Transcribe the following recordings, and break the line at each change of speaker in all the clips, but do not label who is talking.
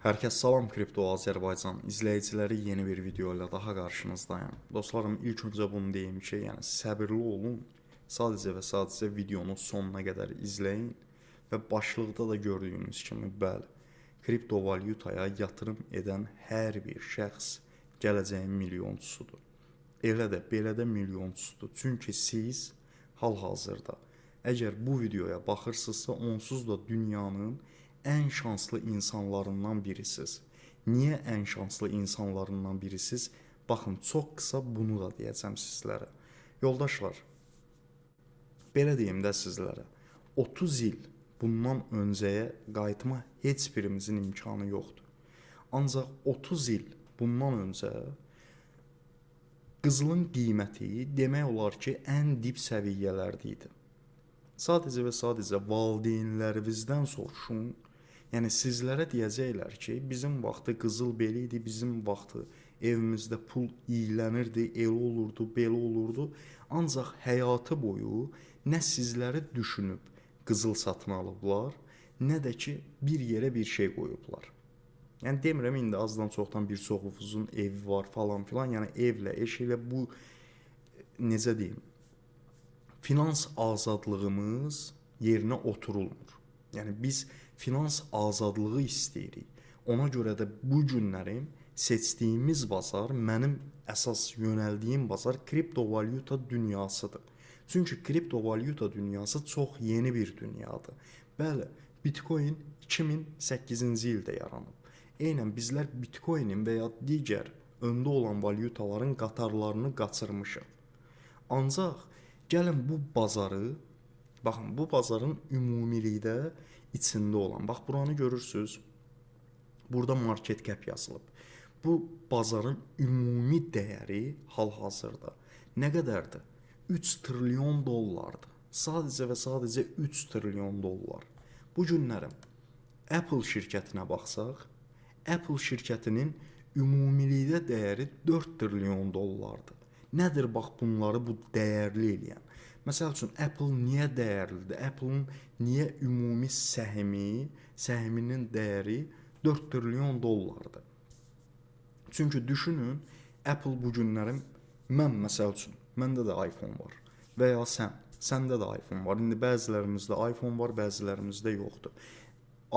Hər kəs salam, Kripto Azərbaycan izləyiciləri yeni bir video ilə daha qarşınızdayım. Dostlarım, ilk öncə bunu deyim ki, yəni səbirli olun. Sadəcə və sadəcə videonu sonuna qədər izləyin və başlıqda da gördüyünüz kimi, bəli, kriptovalyutaya yatırım edən hər bir şəxs gələcəyin milyonçusudur. Elə də, belə də milyonçusudur. Çünki siz hal-hazırda əgər bu videoya baxırsınızsa, onsuz da dünyanın ən şanslı insanlarından birisiz. Niyə ən şanslı insanlarından birisiz? Baxın, çox qısa bunu da deyəcəm sizlərə. Yoldaşlar, belə deyim də sizlərə, 30 il bundan öncəyə qayıtma heç birimizin imkanı yoxdur. Ancaq 30 il bundan öncə qızılın qiyməti demək olar ki, ən dip səviyyələrdə idi. Sadəcə və sadəcə valideynlərinizdən soruşun. Yəni sizlərə deyəcəklər ki, bizim vaxtı qızıl belə idi, bizim vaxtı evimizdə pul iyilənirdi, elə olurdu, belə olurdu. Ancaq həyatı boyu nə sizləri düşünüb qızıl satın alıblar, nə də ki bir yerə bir şey qoyublar. Yəni demirəm, indi azdan çoxdan bir çoxunuzun evi var falan filan. Yəni evlə, eşlə bu necə deyim? Finans azadlığımız yerinə oturulmur. Yəni biz finans azadlığı istəyirik. Ona görə də bu günlərim seçdiyimiz bazar, mənim əsas yönəldiyim bazar kriptovalyuta dünyasıdır. Çünki kriptovalyuta dünyası çox yeni bir dünyadır. Bəli, Bitcoin 2008-ci ildə yaranıb. Eynən bizlər Bitcoinin və ya digər öndə olan valyutaların qatarlarını qaçırmışıq. Ancaq gəlin bu bazarı, baxın, bu bazarın ümumilikdə içində olan, bax buranı görürsünüz, burada market cap yazılıb. Bu bazarın ümumi dəyəri hal-hazırda nə qədərdir? 3 trilyon dollardır. Sadəcə və sadəcə 3 trilyon dollar. Bu günlərim Apple şirkətinə baxsaq, Apple şirkətinin ümumilikdə dəyəri 4 trilyon dollardır. Nədir bax bunları bu dəyərli eləyən? Məsəl üçün Apple niyə dəyərlidir? Apple'ın niyə ümumi səhminin dəyəri 4 trilyon dollardır? Çünki düşünün, Apple bu günlərim, mən məsəl üçün, məndə də iPhone var və ya səndə də iPhone var. İndi bəzilərimizdə iPhone var, bəzilərimizdə yoxdur.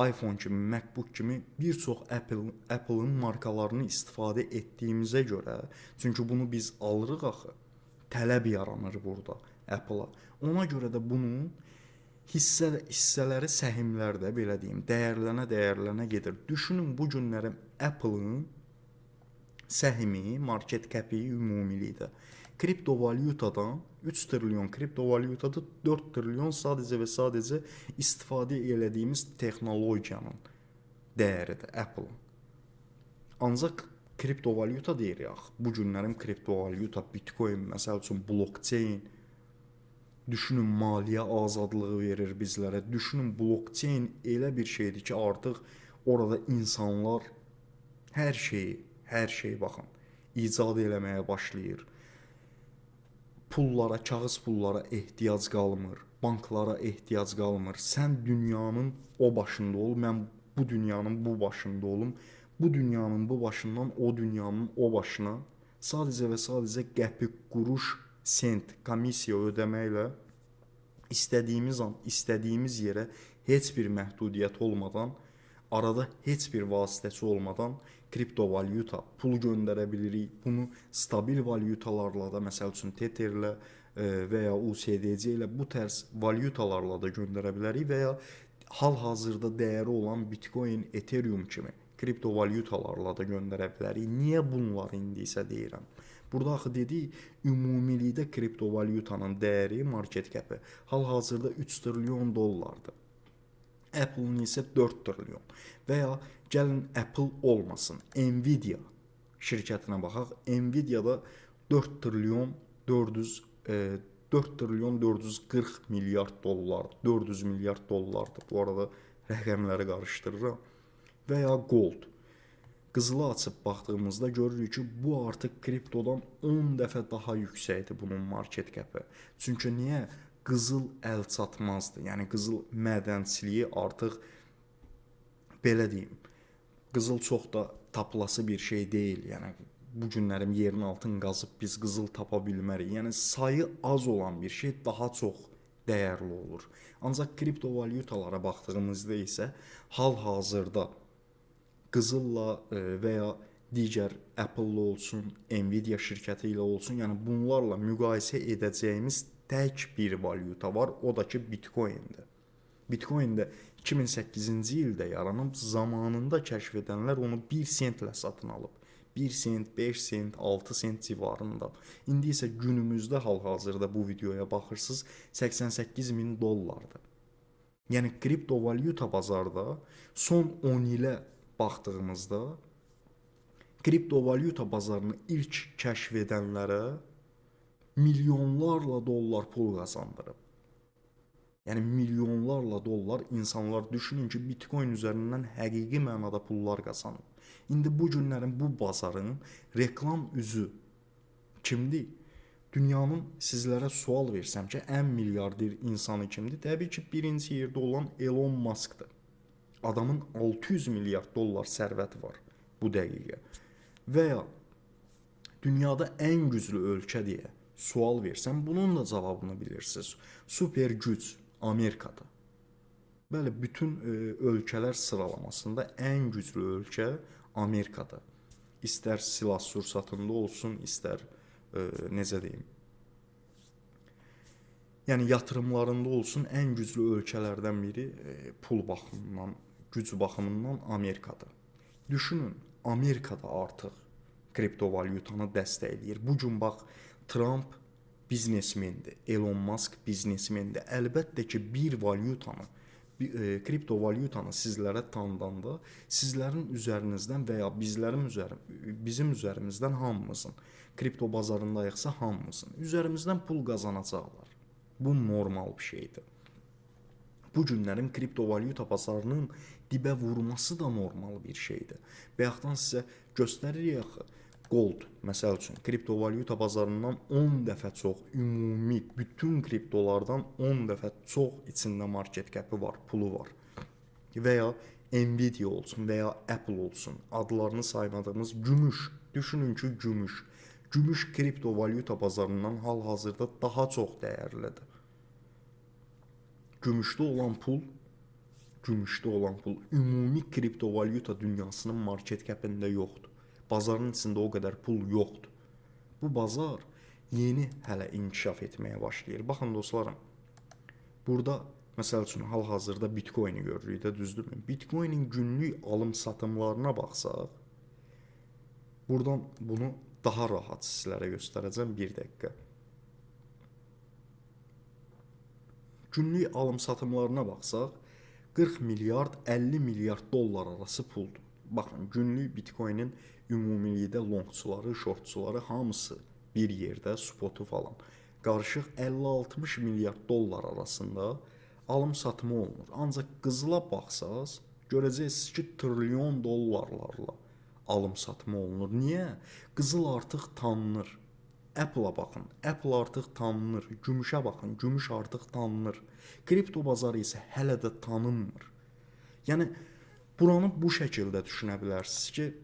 iPhone kimi, MacBook kimi bir çox Apple'ın markalarını istifadə etdiyimizə görə, çünki bunu biz alırıq axı, tələb yaranır burada Apple-a. Ona görə də bunun hissələri, səhmlərdə belə deyim, dəyərlənə gedir. Düşünün, bu günlərim Apple-ın səhmi, market cap-i ümumilikdə kriptovalyutadan 3 trilyon kriptovalyutada 4 trilyon sadəcə və sadəcə istifadə elədiyimiz texnologiyanın dəyəridir Apple-ın. Ancaq kriptovalyuta deyirik. Bu günlərim kriptovalyuta, Bitcoin, məsəl üçün blockchain, düşünün maliyyə azadlığı verir bizlərə. Düşünün, blockchain elə bir şeydir ki, artıq orada insanlar hər şeyi baxın, icad eləməyə başlayır. Pullara, kağız pullara ehtiyac qalmır, banklara ehtiyac qalmır. Sən dünyanın o başında ol, mən bu dünyanın bu başında olum. Bu dünyanın bu başından o dünyanın o başına sadəcə və sadəcə qəpik, quruş, sent, komissiya ödəməklə istədiyimiz an, istədiyimiz yerə heç bir məhdudiyyət olmadan, arada heç bir vasitəçi olmadan kriptovalyuta pul göndərə bilirik. Bunu stabil valyutalarla da, məsəl üçün Tetherlə və ya USDC ilə bu tərz valyutalarla da göndərə bilərik və ya hal-hazırda dəyəri olan Bitcoin, Ethereum kimi kriptovalyutalarla da göndərə bilərik. Niyə bunları indi isə deyirəm? Burada axı dedik, ümumilikdə kriptovalyutanın dəyəri, market cap-i hal-hazırda 3 trilyon dollardır. Apple-ın isə 4 trilyon. Və ya gəlin Apple olmasın, Nvidia şirkətinə baxaq. Nvidia-da 4 trilyon 440 milyard dollar, 400 milyard dollardır. Bu arada rəqəmləri qarışdırıram. Və ya Gold. Qızılı açıb baxdığımızda görürük ki, bu artıq kriptodan 10 dəfə daha yüksəkdir bunun market cap-i. Çünki niyə? Qızıl əl çatmazdır. Yəni qızıl mədənçiliyi artıq belə deyim, Qızıl çox da tapılası bir şey deyil. Yəni bu günlərim yerin altını qazıb biz qızıl tapa bilmərik. Yəni sayı az olan bir şey daha çox dəyərli olur. Ancaq kriptovalyutalara baxdığımızda isə hal-hazırda qızılla və ya digər Apple-la olsun, Nvidia şirkəti ilə olsun, yəni bunlarla müqayisə edəcəyimiz tək bir valyuta var, o da ki Bitcoin-dir. Bitcoin də 2008-ci ildə yaranıb, zamanında kəşf edənlər onu 1 sentlə satın alıb. 1 sent, 5 sent, 6 sent civarında. İndi isə günümüzdə hal-hazırda bu videoya baxırsınız, 88 min dollardır. Yəni kriptovalyuta bazarda son 10 ilə baxdığımızda kriptovalyuta bazarını ilk kəşf edənlərə milyonlarla dollar pul qazandırıb. Yəni milyonlarla dollar insanlar düşünün ki, Bitcoin üzərindən həqiqi mənada pullar qazanıb. İndi bu günlərin bu bazarın reklam üzü kimdir? Dünyanın sizlərə sual versəm ki, ən milyarder insanı kimdir? Təbii ki, birinci yerdə olan Elon Musk'dır. Adamın 600 milyard dollar sərvəti var bu dəqiqə. Və ya dünyada ən güclü ölkə deyə sual versəm, bunun da cavabını bilirsiniz. Super güc Amerikada. Bəli, bütün ölkələr sıralamasında ən güclü ölkə Amerikada. İstər silah sursatında olsun, istər necə deyim, yəni yatırımlarında olsun, ən güclü ölkələrdən biri pul baxımından, güc baxımından Amerikadır. Düşünün, Amerikada artıq kriptovalyutanı dəstəkləyir. Bu gün bax, Trump biznesmendir, Elon Musk biznesmendir. Əlbəttə ki, bir valyutanı, kriptovalyutanı sizlərə tanıdanda, sizlərin üzərinizdən və ya bizim üzərimizdən hamımızın, kripto bazarındayıqsa hamımızın üzərimizdən pul qazanacaqlar. Bu normal bir şeydir. Bu günlərin kriptovalyuta bazarının dibə vurması da normal bir şeydir. Bayaqdan sizə göstəririk axı. Gold, məsəl üçün, kriptovalyuta bazarından 10 dəfə çox, ümumi bütün kriptolardan 10 dəfə çox içində market cap'ı var, pulu var. Və ya Nvidia olsun və ya Apple olsun, adlarını saymadığımız gümüş, düşünün ki gümüş. Gümüş kriptovalyuta bazarından hal-hazırda daha çox dəyərlidir. Gümüşdə olan pul ümumi kriptovalyuta dünyasının market cap'ində yoxdur. Bazarın içində o qədər pul yoxdur. Bu bazar yeni hələ inkişaf etməyə başlayır. Baxın dostlarım, burada məsəl üçün hal-hazırda Bitcoin'i görürük də, düzdürmü? Bitcoin'in günlük alım-satımlarına baxsaq, buradan bunu daha rahat sizlərə göstərəcəm bir dəqiqə. Günlük alım-satımlarına baxsaq, 40 milyard 50 milyard dollar arası puldur. Baxın, günlük Bitcoin'in ümumilikdə longçuları, shortçuları hamısı bir yerdə, spotu falan. Qarışıq 50-60 milyard dollar arasında alım-satımı olunur. Ancaq qızıla baxsaz, görəcəksiniz ki, trilyon dollarlarla alım-satımı olunur. Niyə? Qızıl artıq tanınır. Apple-a baxın, Apple artıq tanınır. Gümüşə baxın, gümüş artıq tanınır. Kripto bazarı isə hələ də tanınmır. Yəni, buranı bu şəkildə düşünə bilərsiniz ki,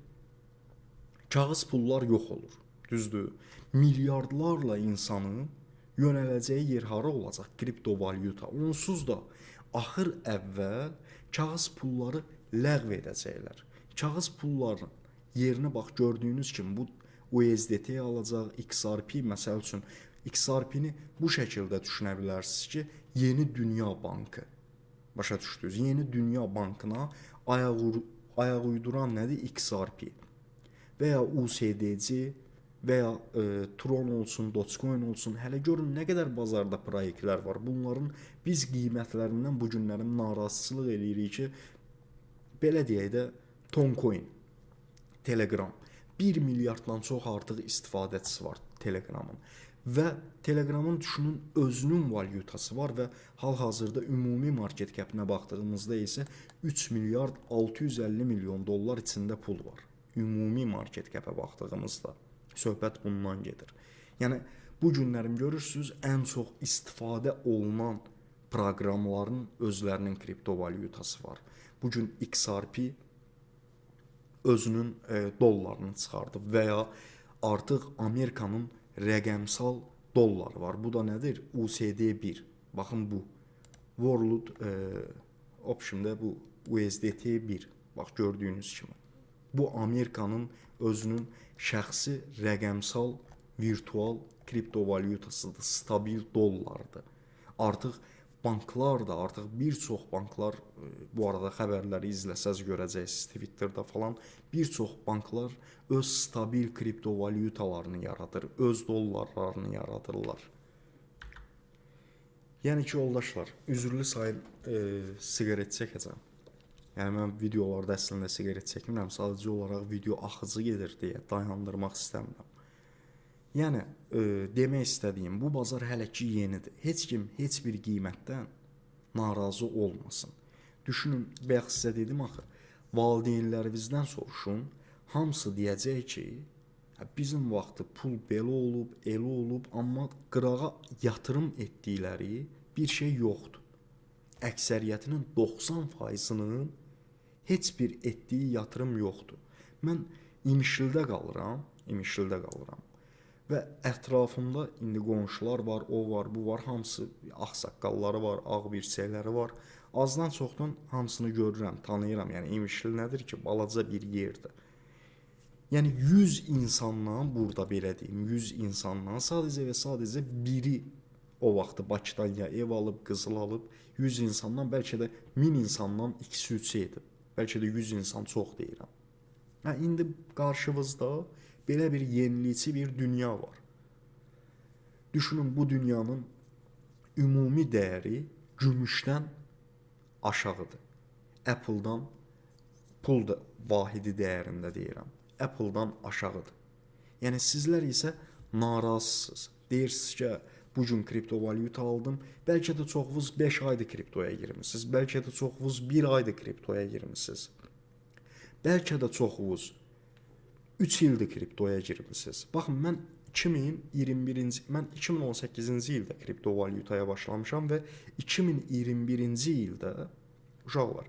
kağız pullar yox olur, düzdür? Milyardlarla insanın yönələcəyi yer hara olacaq? Kriptovalyuta. Onsuz da axır əvvəl kağız pulları ləğv edəcəklər. Kağız pulların yerinə bax, gördüyünüz kimi bu USDT alacaq, XRP məsəl üçün. XRP-ni bu şəkildə düşünə bilərsiniz ki, Yeni Dünya Bankı. Başa düşdünüz? Yeni Dünya Bankına ayaq uyduran nədir? XRP. Və ya USDC və ya Tron olsun, Dogecoin olsun. Hələ görün nə qədər bazarda proyektlər var. Bunların biz qiymətlərindən bu günlərin narazıçılıq eləyirik ki, belə deyək də Toncoin, Telegram. 1 milyarddan çox artıq istifadəçisi var Telegramın. Və Telegramın düşünün özünün valyutası var və hal-hazırda ümumi market cap'inə baxdığımızda isə 3 milyard 650 milyon dollar içində pul var. Ümumi market cap'ə baxdığımızda söhbət bundan gedir. Yəni bu günlərim görürsünüz, ən çox istifadə olunan proqramların özlərinin kriptovalyutası var. Bu gün XRP özünün dollarını çıxardıb və ya artıq Amerikanın rəqəmsal dolları var. Bu da nədir? USD1. Baxın bu. World option'da bu USDT1. Bax gördüyünüz kimi. Bu Amerikanın özünün şəxsi rəqəmsal virtual kriptovalyutasıdır, stabil dollardır. Artıq banklar da, artıq bir çox banklar, bu arada xəbərləri izləsəz görəcəksiniz Twitter'da falan, bir çox banklar öz stabil kriptovalyutalarını yaradır, öz dollarlarını yaradırlar. Yəni ki, yoldaşlar, üzürlü sayın siqaret çəkəcəm. Yəni mən videolarda əslində siqaret çəkmirəm, sadəcə olaraq video axıcı gedir deyə dayandırmaq istəmirəm. Yəni demək istədiyim, bu bazar hələ ki yenidir. Heç kim heç bir qiymətdən narazı olmasın. Düşünün, bayaq sizə dedim axı, valideynlərimizdən soruşun, hamısı deyəcək ki, bizim vaxtı pul belə olub, elə olub, amma qırağa yatırım etdikləri bir şey yoxdur. Əksəriyyətinin 90%-ının heç bir etdiyi yatırım yoxdur. Mən İmişlidə qalıram. Və ətrafımda indi qonşular var, o var, bu var, hamısı ağsaqqalları var, ağ birçəkləri var. Azdan çoxdan hamısını görürəm, tanıyıram. Yəni İmişli nədir ki, balaca bir yerdir. Yəni 100 insandan, burada belə deyim, 100 insandan sadəcə və sadəcə biri o vaxtı Bakıdan ya ev alıb, qızıl alıb, 100 insandan bəlkə də 1000 insandan ikisi üçü edib. Bəlkə də 100 insan çox deyirəm. İndi qarşınızda belə bir yenilikçi bir dünya var. Düşünün, bu dünyanın ümumi dəyəri gümüşdən aşağıdır. Apple-dan, pul da vahidi dəyərində deyirəm, Apple-dan aşağıdır. Yəni sizlər isə narazısınız. Deyirsiniz ki, bu gün kriptovalyuta aldım. Bəlkə də çoxunuz 5 aydır kriptoya girmişsiniz. Bəlkə də çoxunuz 1 aydır kriptoya girmişsiniz. Bəlkə də çoxunuz 3 ildir kriptoya girmişsiniz. Baxın, mən 2018-ci ildə kriptovalyutaya başlamışam və 2021-ci ildə uşaqlar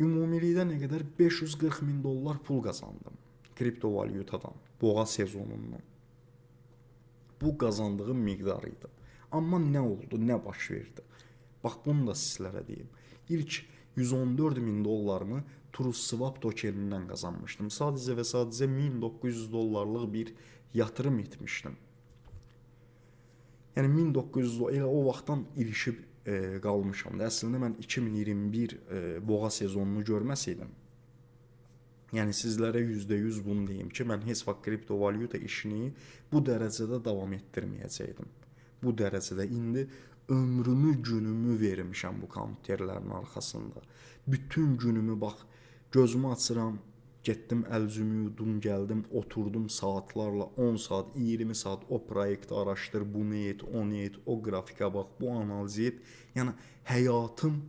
ümumilikdə nə qədər $540.000 pul qazandım kriptovalyutadan, boğa sezonundan. Bu qazandığım miqdar idi. Amma nə oldu, nə baş verdi? Bax, bunu da sizlərə deyim. İlk $114.000 TrueSwap tokenindən qazanmışdım. Sadəcə və sadəcə $1900 bir yatırım etmişdim. Yəni $1900 elə o vaxtdan ilişib qalmışam da. Əslində mən 2021 boğa sezonunu görməsəydim, yəni sizlərə %100 bunu deyim ki, mən heç vaxt kriptovalyuta işini bu dərəcədə davam etdirməyəcəkdim. Bu dərəcədə indi ömrümü, günümü vermişəm bu kompüterlərin arxasında. Bütün günümü bax, gözümü açıram, getdim əlcümü yudum, gəldim, oturdum saatlarla, 10 saat, 20 saat o proyekti araşdır, bunu et, onu et, o qrafikə bax, bu analizi et. Yəni həyatım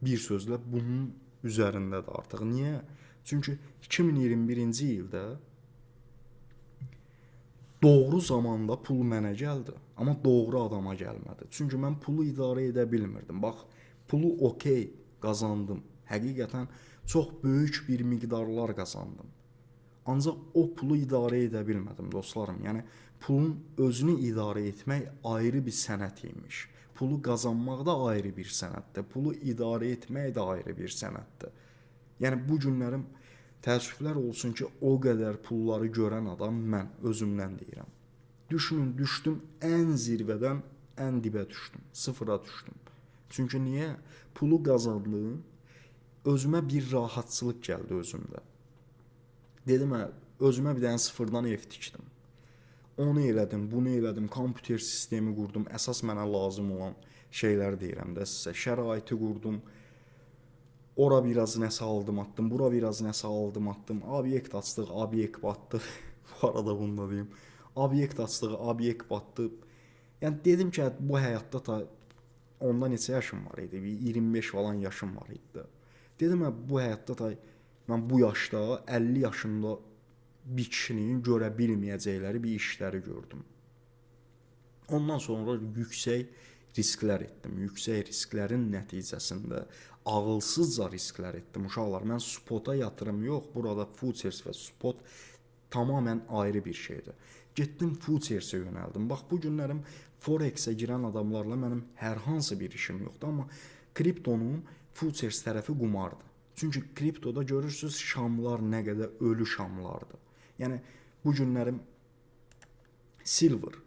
bir sözlə bunun üzərindədir artıq. Niyə? Çünki 2021-ci ildə doğru zamanda pul mənə gəldi, amma doğru adama gəlmədi. Çünki mən pulu idarə edə bilmirdim. Bax, pulu okey qazandım. Həqiqətən çox böyük bir miqdarlar qazandım. Ancaq o pulu idarə edə bilmədim, dostlarım. Yəni pulun özünü idarə etmək ayrı bir sənət imiş. Pulu qazanmaq da ayrı bir sənətdir. Pulu idarə etmək də ayrı bir sənətdir. Yəni bu günlərim təəssüflər olsun ki, o qədər pulları görən adam mən özümdən deyirəm. Düşünün, düşdüm ən zirvədən ən dibə düşdüm, sıfıra düşdüm. Çünki niyə? Pulu qazandım, özümə bir rahatçılıq gəldi özümdə. Dedim, özümə bir dənə sıfırdan ev tikdim. Onu elədim, bunu elədim, kompüter sistemi qurdum, əsas mənə lazım olan şeylər deyirəm də sizə. Şəraiti qurdum, ora biraz nəsə aldım, atdım, bura biraz nəsə aldım, atdım. Obyekt açdıq, obyekt batdı. Bu arada bunu da deyim. Obyekt açdıq, obyekt batdı. Yəni dedim ki, bu həyatda ta onda neçə yaşım var idi? 25 falan yaşım var idi. Dedim, bu həyatda da mən bu yaşda 50 yaşında bir kişinin görə bilməyəcəkləri bir işləri gördüm. Ondan sonra yüksək risklər etdim. Yüksək risklərin nəticəsində ağılsızca risklər etdim. Uşaqlar, mən spota yatırım yox, burada futures və spot tamamən ayrı bir şeydir. Getdim futuresə yönəldim. Bax, bu günlərim Forex-ə girən adamlarla mənim hər hansı bir işim yoxdur, amma kriptonun futures tərəfi qumardır. Çünki kriptoda görürsüz şamlar nə qədər ölü şamlardır. Yəni bu günlərim silver,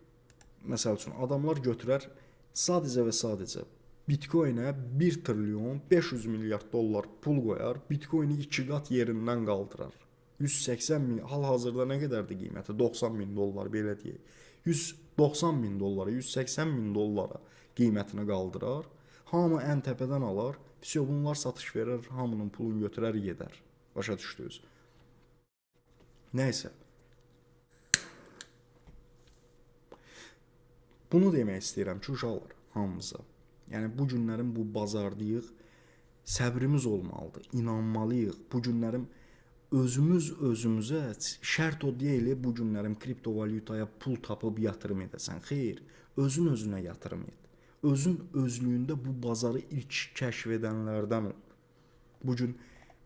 məsəl üçün adamlar götürər sadəcə və sadəcə Bitcoin'ə 1 trilyon 500 milyard dollar pul qoyar, Bitcoin'i 2 qat yerindən qaldırar. 180 min, hal-hazırda nə qədərdir qiyməti? 90 min dollar, belə deyək. 190 min dollara, 180 min dollara qiymətini qaldırar. Hamı ən təpədən alar. Vəsiyo, bunlar satış verir, hamının pulunu götürər, gedər. Başa düşdünüz. Nəysə. Bunu demək istəyirəm ki, uşaqlar, hamımıza. Yəni, bu günlərin bu bazardayıq, səbrimiz olmalıdır, inanmalıyıq. Bu günlərim özümüz özümüzə şərt o deyil, bu günlərim kriptovalyutaya pul tapıb yatırım edəsən. Xeyr, özün özünə yatırım et. Özün özlüyündə bu bazarı ilk kəşf edənlərdən ol. Bugün,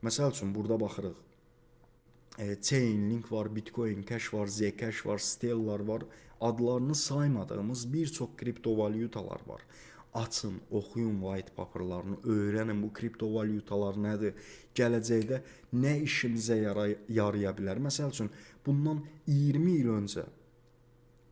məsəl üçün, burada baxırıq. Chainlink var, Bitcoin Cash var, Zcash var, Stellar var. Adlarını saymadığımız bir çox kriptovalyutalar var. Açın, oxuyun white paperlarını, öyrənin bu kriptovalyutalar nədir, gələcəkdə nə işimizə yaraya bilər. Məsəl üçün, bundan 20 il öncə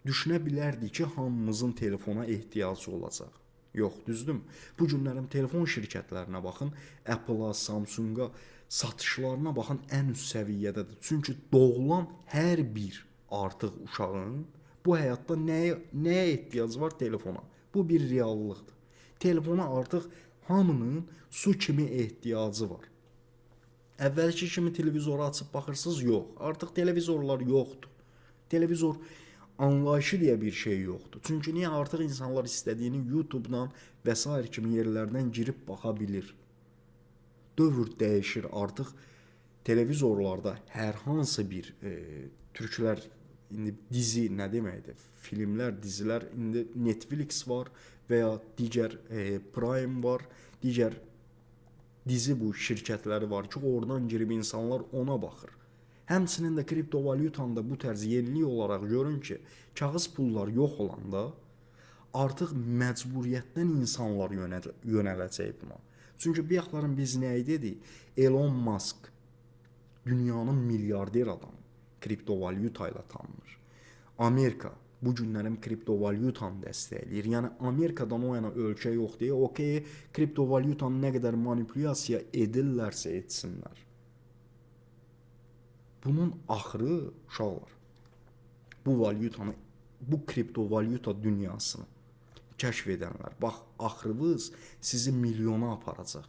düşünə bilərdik ki, hamımızın telefona ehtiyacı olacaq. Yox, düzdür? Bu günlərim telefon şirkətlərinə baxın, Apple-a, Samsung-a, satışlarına baxın, ən üst səviyyədədir. Çünki doğulan hər bir artıq uşağın bu həyatda nəyə ehtiyacı var? Telefona. Bu bir reallıqdır. Telefona artıq hamının su kimi ehtiyacı var. Əvvəlki kimi televizoru açıb baxırsınız? Yox. Artıq televizorlar yoxdur. Televizor anlayışı deyə bir şey yoxdur. Çünki niyə? Artıq insanlar istədiyini YouTube-dan və s. kimi yerlərdən girib baxa bilir. Dövr dəyişir. Artıq televizorlarda hər hansı bir türklər, indi dizi nə deməkdir? Filmlər, dizilər, indi Netflix var və ya digər Prime var, digər dizi bu şirkətləri var ki, oradan girib insanlar ona baxır. Həmçinin də kriptovalyutanda bu tərz yenilik olaraq görün ki, kağız pullar yox olanda artıq məcburiyyətdən insanlar yönələcək buna. Çünki bir yaxların biz nə dedik? Elon Musk dünyanın milyarder adamı, kriptovalyuta ilə tanınır. Amerika bu günlərim kriptovalyutanı dəstəkləyir. Yəni Amerikadan o yana ölkə yox deyə, okey, kriptovalyutanı nə qədər manipulyasiya edirlərsə etsinlər. Bunun axırı, uşaqlar, bu valyutanı, bu kriptovalyuta dünyasını kəşf edənlər, bax, axırınız sizi milyona aparacaq.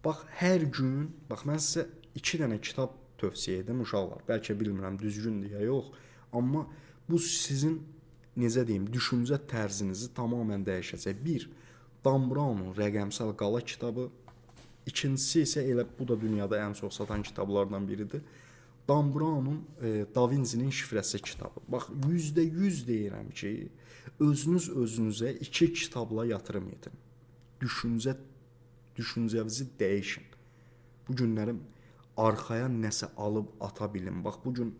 Bax, hər gün, bax, mən sizə 2 dənə kitab tövsiyə edim, uşaqlar. Bəlkə bilmirəm, düzgündür ya yox. Amma bu sizin, necə deyim, düşüncə tərzinizi tamamən dəyişəcək. 1. Dan Brown'un Rəqəmsal Qala kitabı. İkincisi isə elə bu da dünyada ən çox satan kitablardan biridir. Dan Brown'un Da Vinci'nin şifrəsi kitabı. Bax, %100 deyirəm ki, özünüz özünüzə 2 kitabla yatırım edin. Düşüncənizi dəyişin. Bu günlərim arxaya nəsə alıb ata bilin. Bax, bugün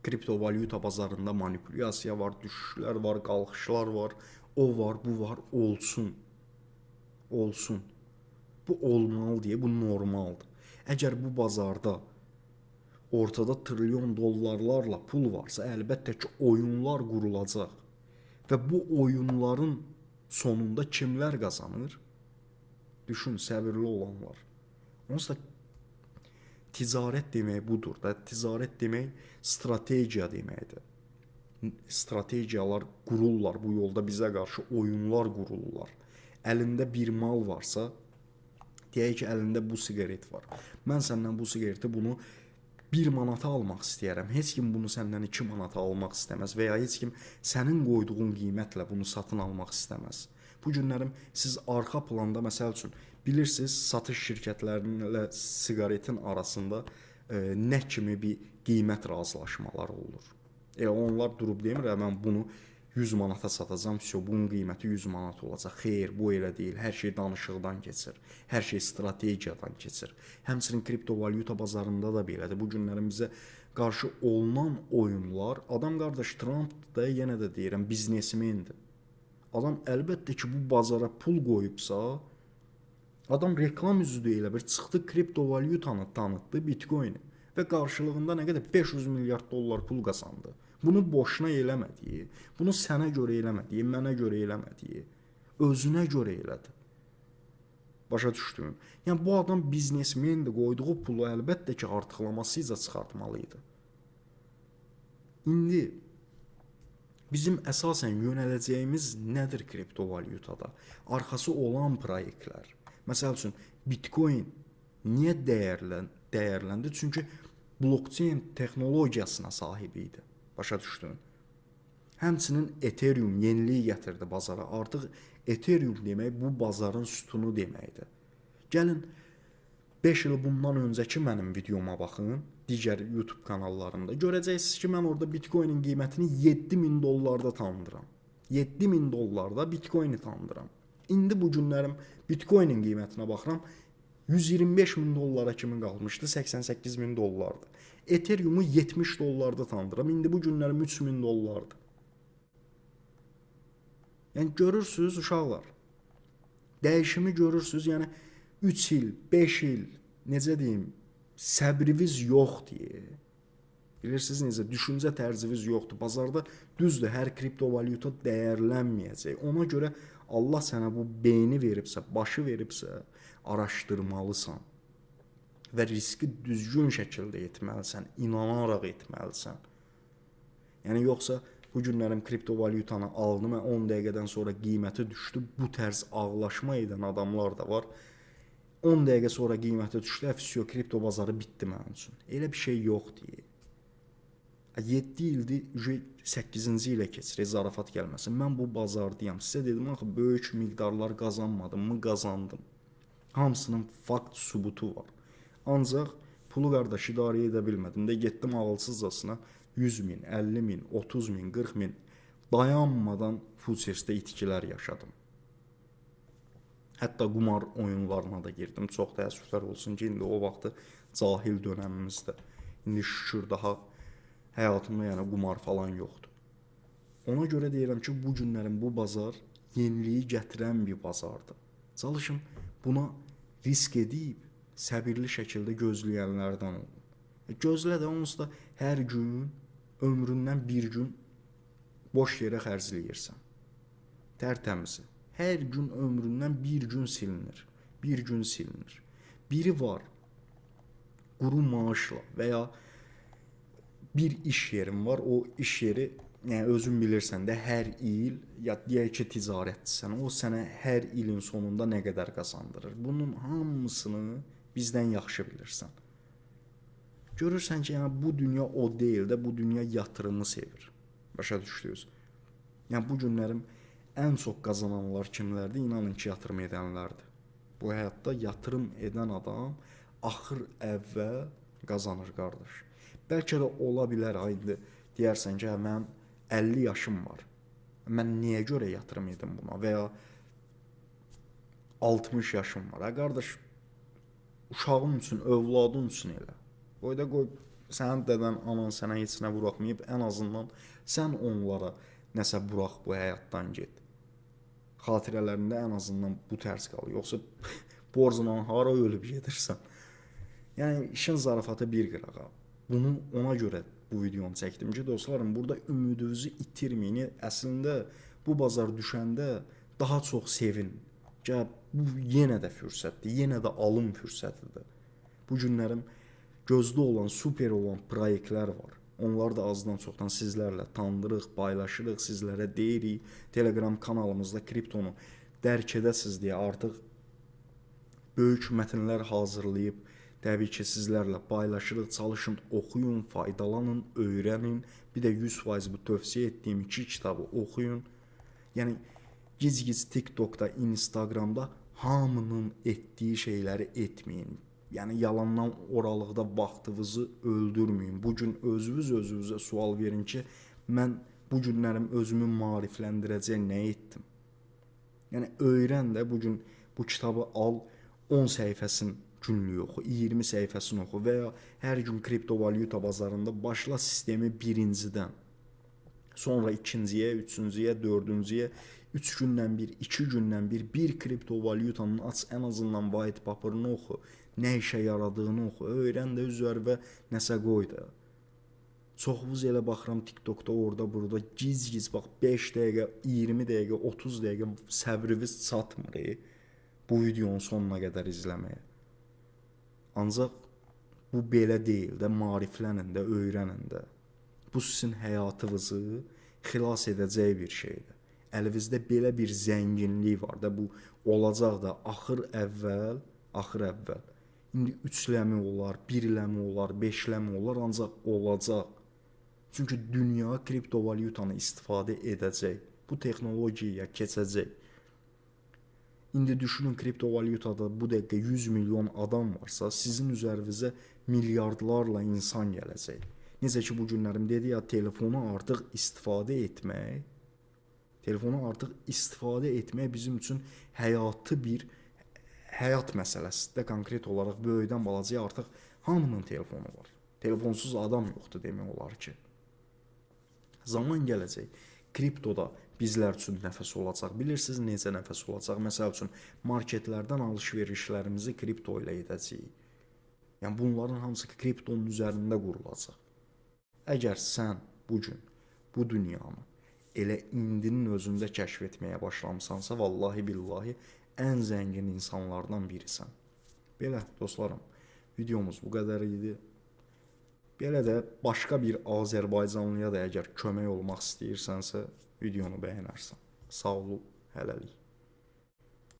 kriptovalyuta bazarında manipulyasiya var, düşüşlər var, qalxışlar var, o var, bu var, olsun. Olsun. Bu olmalı deyə, bu normaldır. Əgər bu bazarda ortada trilyon dollarlarla pul varsa, əlbəttə ki, oyunlar qurulacaq. Və bu oyunların sonunda kimlər qazanır? Düşün, səbirli olanlar. Onsuz da ticarət demək budur da. Ticarət demək strategiya deməkdir. Strategiyalar qururlar bu yolda, bizə qarşı oyunlar qururlar. Əlində bir mal varsa, deyək ki, əlində bu siqaret var. Mən səndən bu siqareti bunu 1 manata almaq istəyərəm. Heç kim bunu səndən 2 manata almaq istəməz və ya heç kim sənin qoyduğun qiymətlə bunu satın almaq istəməz. Bu günlərim siz arxa planda, məsəl üçün, bilirsiniz, satış şirkətlərinin siqaretin arasında nə kimi bir qiymət razılaşmaları olur. Onlar durub demir, mən bunu 100 manata satacağam, bunun qiyməti 100 manat olacaq. Xeyr, bu elə deyil. Hər şey danışıqdan keçir. Hər şey strategiyadan keçir. Həmçinin kriptovalyuta bazarında da belədir. Bu günlərin bizə qarşı olunan oyunlar, adam qardaş Trump da yenə də deyirəm, biznesmendir. Adam əlbəttə ki, bu bazara pul qoyubsa, adam reklam üzü deyil, bir çıxdı kriptovalyutanı tanıtdı, Bitcoin və qarşılığında nə qədər 500 milyard dollar pul qazandı. Bunu boşuna eləmədiyi, bunu sənə görə eləmədiyi, mənə görə eləmədiyi, özünə görə elədi. Başa düşdün? Yəni bu adam biznesmendir, qoyduğu pulu əlbəttə ki, artıqlamasıyla çıxartmalı idi. İndi bizim əsasən yönələcəyimiz nədir kriptovalyutada? Arxası olan proyektlər. Məsəl üçün Bitcoin niyə dəyərləndi? Çünki blockchain texnologiyasına sahib idi. Başa düşdün? Həmçinin Ethereum yeniliyi gətirdi bazara. Artıq Ethereum demək bu bazarın sütunu deməkdir. Gəlin 5 il bundan öncəki mənim videoma baxın, digər YouTube kanallarımda. Görəcəksiniz ki, mən orada Bitcoinin qiymətini 7000 dollarda tanıdıram. 7000 dollarda Bitcoini tanıdıram. İndi bu günlərim Bitcoinin qiymətinə baxıram, 125 min dollara kimi qalmışdı, 88 min dollardı. Ethereumu 70 dollarda tanıdıram, indi bu günlərim 3 min dollardır. Yəni görürsünüz uşaqlar, dəyişimi görürsünüz, yəni 3 il, 5 il, necə deyim, səbriniz yoxdur. Bilirsiniz necə, düşüncə tərziniz yoxdur. Bazarda düzdür, hər kriptovalyuta dəyərlənməyəcək. Ona görə Allah sənə bu beyni veribsə, başı veribsə, araşdırmalısan və riski düzgün şəkildə etməlisən, inanaraq etməlisən. Yəni yoxsa bu günlərim kriptovalyutanı aldım və 10 dəqiqədən sonra qiyməti düşdü. Bu tərz ağlaşma edən adamlar da var. 10 dəqiqə sonra qiyməti düşdü, əfsiyo kripto bazarı bitdi mənim üçün. Elə bir şey yoxdur. 7 ildir, 8-ci ilə keçir, zarafat gəlməsin. Mən bu bazardayam. Sizə dedim, axı böyük miqdarlar qazanmadım mı? Qazandım. Hamısının fakt sübutu var. Ancaq pulu qardaş idarə edə bilmədim də getdim ağılsızcasına 100 min, 50 min, 30 min, 40 min dayanmadan futuresdə itkilər yaşadım. Hətta qumar oyunlarına da girdim. Çox təəssüflər olsun ki, indi o vaxtı cahil dönəmimizdə. İndi şükür daha həyatımda yəni qumar falan yoxdur. Ona görə deyirəm ki, bu günlərin bu bazar yeniliyi gətirən bir bazardır. Çalışın buna risk edib səbirli şəkildə gözləyənlərdən olun. Gözlə də onsuz da hər gün ömründən bir gün boş yerə xərcləyirsən. Tərtəmizi. Hər gün ömründən bir gün silinir. Bir gün silinir. Biri var quru maaşla və ya bir iş yerin var. O iş yeri, yəni özün bilirsən də hər il, ya deyək ki, ticarətçisən. O sənə hər ilin sonunda nə qədər qazandırır. Bunun hamısını bizdən yaxşı bilirsən. Görürsən ki, yəni bu dünya o deyil də, bu dünya yatırımı sevir. Başa düşdünüz? Yəni bu günlərim ən çox qazananlar kimlərdir? İnanın ki, yatırım edənlərdir. Bu həyatda yatırım edən adam axır əvvəl qazanır qardaş. Bəlkə də ola bilər, indi deyərsən ki, mənim 50 yaşım var. Mən niyə görə yatırım edim buna? Və ya 60 yaşım var. Qardaş, uşağın üçün, övladın üçün elə. Boyda qoy, sənin dədən, anan sənə heç nə buraxmayıb, ən azından sən onlara nəsə burax bu həyatdan get. Xatirələrində ən azından bu tərz qalır. Yoxsa borcla hara ölüb gedirsən. Yəni işin zarafatı bir qırağa. Bunu ona görə bu videonu çəkdim ki, dostlarım, burada ümidinizi itirməyin. Əslində bu bazar düşəndə daha çox sevin. Gəl, bu yenə də fürsətdir, yenə də alım fürsətidir. Bu günlərim gözdə olan, super olan proyektlər var. Onları da azdan çoxdan sizlərlə tanıdırıq, paylaşırıq, sizlərə deyirik. Telegram kanalımızda kriptonu dərk edəsiz deyə artıq böyük mətnlər hazırlayıb, təbii ki, sizlərlə paylaşırıq. Çalışın, oxuyun, faydalanın, öyrənin. Bir də 100% bu tövsiyə etdiyim 2 kitabı oxuyun. Yəni gic-gic TikTokda, Instagramda hamının etdiyi şeyləri etməyin. Yəni yalandan oralıqda vaxtınızı öldürməyin. Bu gün özünüzə sual verin ki, mən Bu günlərim özümü maarifləndirəcək nə etdim? Yəni öyrən də bu gün bu kitabı al, 10 səhifəsini günlük oxu, 20 səhifəsini oxu və ya hər gün kriptovalyuta bazarında başla sistemi birincidən. Sonra ikinciyə, üçüncüyə, dördüncüyə, 3 gündən bir, 2 gündən bir kriptovalyutanın aç, ən azından white paper'ını oxu, nə işə yaradığını oxu, öyrən də üzərində nəsə qoy da. Çoxumuz elə baxıram TikTokda, orada, burada giz-giz bax 5 dəqiqə, 20 dəqiqə, 30 dəqiqə səbriniz çatmır bu videonun sonuna qədər izləməyə. Ancaq bu belə deyil də, maariflənin də, öyrənin də. Bu sizin həyatınızı xilas edəcək bir şeydir. Əlinizdə belə bir zənginlik var da, bu olacaq da axır əvvəl. İndi 3-ləmi olar, 1-ləmi olar, 5-ləmi olar, ancaq olacaq. Çünki dünya kriptovalyutanı istifadə edəcək. Bu texnologiyaya keçəcək. İndi düşünün, kriptovalyutada bu dəqiqə 100 milyon adam varsa, sizin üzərinizə milyardlarla insan gələcək. Necə ki, bu günlərim dedi ya, telefonu artıq istifadə etmək bizim üçün həyat məsələsidir. Konkret olaraq böyükdən balacaya artıq hamının telefonu var. Telefonsuz adam yoxdur demək olar ki. Zaman gələcək. Kriptoda bizlər üçün nəfəs olacaq. Bilirsiniz necə nəfəs olacaq? Məsəl üçün marketlərdən alış-verişlərimizi kripto ilə edəcəyik. Yəni bunların hamısı kriptonun üzərində qurulacaq. Əgər sən bugün bu dünyanı elə indinin özündə kəşf etməyə başlamısansa, vallahi billahi ən zəngin insanlardan birisən. Belə dostlarım, videomuz bu qədər idi. Belə də başqa bir Azərbaycanlıya da əgər kömək olmaq istəyirsənsə, videonu bəyənərsən. Sağ ol, hələlik.